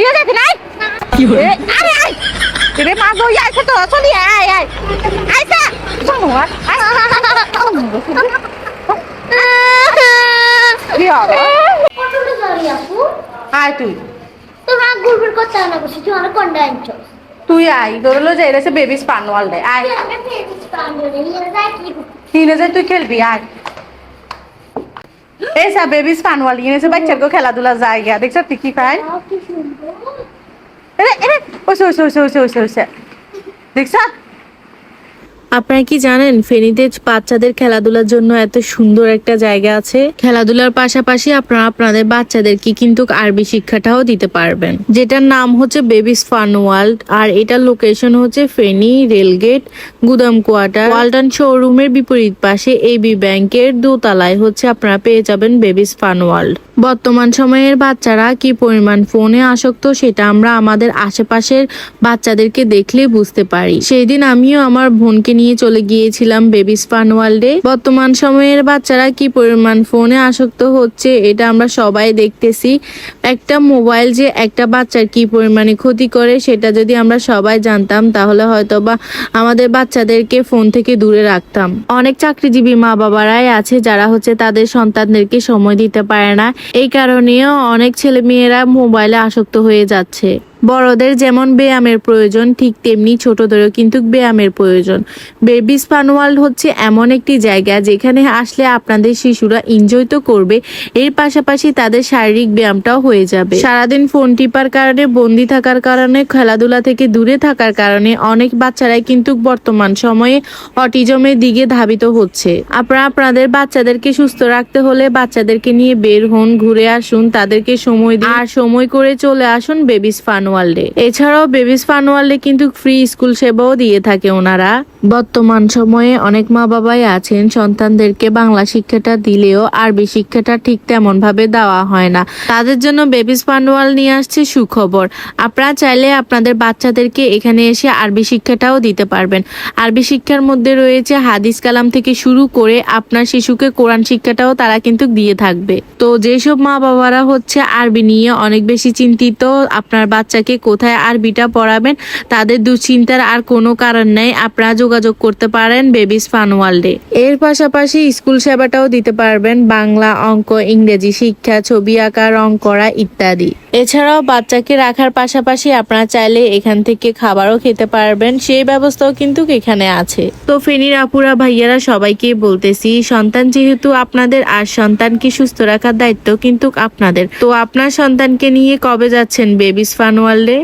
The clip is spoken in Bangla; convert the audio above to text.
ইয়ে দেখি নাই আরে আয় রে মা গো আইছে তো চলি আয় আয় আইছে চলো আয় কি হবে কতটা জানি আপু আয় তুই তোমরা গুলবির কথা না বসে তুই অনেক কন্ডা আনছো তুই আয় তোরলো যে এটা বেবি স্পান ওয়াল দে আয় আমি ফেসবুক পান্ডে নিয়ে যাই কি কিনে যে তুই খেলবি আয় এই সব বেবি স্পান ওয়াল কিনেছে বাচ্চাকে খেলাধুলা জায়গা দেখছ তুই কি খাই কি সুন্দর এরে ওসে ওসে ওসে ওসে ওসে ওসে দেখছ আপনারা কি জানেন ফেনীতে বাচ্চাদের খেলাধুলার জন্য এত সুন্দর একটা জায়গা আছে? খেলাধুলার পাশাপাশি আপনারা আপনাদের বাচ্চাদেরকে কিন্তু আরবি শিক্ষাটাও দিতে পারবেন, যেটার নাম হচ্ছে বেবিস ফান ওয়ার্ল্ড। আর এটার লোকেশন হচ্ছে ফেনী রেলগেট গুদাম কোয়ার্টার ওয়ালটন শোরুমের বিপরীত পাশে এবি ব্যাংকের দোতলায় হচ্ছে আপনারা পেয়ে যাবেন বেবিস ফান ওয়ার্ল্ড। বর্তমান সময়ের বাচ্চারা কি পরিমাণ ফোনে আসক্ত সেটা আমরা আমাদের আশেপাশের বাচ্চাদেরকে দেখলেই বুঝতে পারি। সেই দিন আমিও আমার বোনকে নিয়ে চলে গিয়েছিলাম বেবিস ফান ওয়ার্ল্ডে। বর্তমান সময়ের বাচ্চারা কি পরিমাণ ফোনে আসক্ত হচ্ছে এটা আমরা সবাই দেখতেছি। একটা মোবাইল যে একটা বাচ্চার কি পরিমাণে ক্ষতি করে সেটা যদি আমরা সবাই জানতাম তাহলে হয়তো বা আমাদের বাচ্চাদেরকে ফোন থেকে দূরে রাখতাম। অনেক চাকরিজীবী মা বাবারাই আছে যারা হচ্ছে তাদের সন্তানদেরকে সময় দিতে পারে না, এই কারণেও অনেক ছেলে মেয়েরা মোবাইলে আসক্ত হয়ে যাচ্ছে। বড়দের যেমন ব্যায়ামের প্রয়োজন ঠিক তেমনি ছোটদেরও কিন্তু ব্যায়ামের প্রয়োজন। বেবিস ফান ওয়ার্ল্ড হচ্ছে এমন একটি জায়গা যেখানে আসলে আপনাদের শিশুরা এনজয় তো করবে, এর পাশাপাশি তাদের শারীরিক ব্যায়ামটাও হয়ে যাবে। সারাদিন ফোন টিপার কারণে, বন্দি থাকার কারণে, খেলাধুলা থেকে দূরে থাকার কারণে অনেক বাচ্চারাই কিন্তু বর্তমান সময়ে অটিজমের দিকে ধাবিত হচ্ছে। আপনারা আপনাদের বাচ্চাদেরকে সুস্থ রাখতে হলে বাচ্চাদেরকে নিয়ে বের হন, ঘুরে আসুন, তাদেরকে সময় দিন আর সময় করে চলে আসুন বেবিস ফান ওয়ার্ল্ডে। এছাড়াও বেবিস ফান ওয়ার্ল্ডে কিন্তু ফ্রি স্কুল সেবাও দিয়ে থাকে ওনারা। বর্তমান সময়ে অনেক মা বাবাই আছেন সন্তানদেরকে বাংলা শিক্ষাটা দিলেও আরবি শিক্ষাটা ঠিক তেমন ভাবে দেওয়া হয় না, তাদের জন্য বেবিস ফান ওয়ার্ল্ড নিয়ে আসছে সুখবর। আপনারা চাইলে আপনাদের বাচ্চাদেরকে এখানে এসে আরবি শিক্ষাটাও দিতে পারবেন। আরবি শিক্ষার মধ্যে রয়েছে হাদিস কালাম থেকে শুরু করে আপনার শিশুকে কোরআন শিক্ষাটাও তারা কিন্তু দিয়ে থাকবে। তো যেসব মা বাবারা হচ্ছে আরবি নিয়ে অনেক বেশি চিন্তিত, আপনার বাচ্চাকে কোথায় আরবিটা পড়াবেন তাদের দুশ্চিন্তার আর কোনো কারণ নেই, আপনারা যোগাযোগ করতে পারেন বেবিস ফান ওয়ার্ল্ডে। এর পাশাপাশি স্কুল সেবাটাও দিতে পারবেন, বাংলা, অঙ্ক, ইংরেজি শিক্ষা, ছবি আঁকা, রং করা ইত্যাদি। এছাড়াও বাচ্চাকে রাখার পাশাপাশি আপনারা চাইলে এখান থেকে খাবারও খেতে পারবেন, সেই ব্যবস্থাও কিন্তু এখানে আছে। তো ফেনীর আপুরা ভাইয়ারা সবাইকে বলতেছি, সন্তান যেহেতু আপনাদের আর সন্তানকে সুস্থ রাখার দায়িত্ব কিন্তু আপনাদের। তো আপনার সন্তানকে নিয়ে কবে যাচ্ছেন বেবিস ফান ওয়ার্ল্ডে?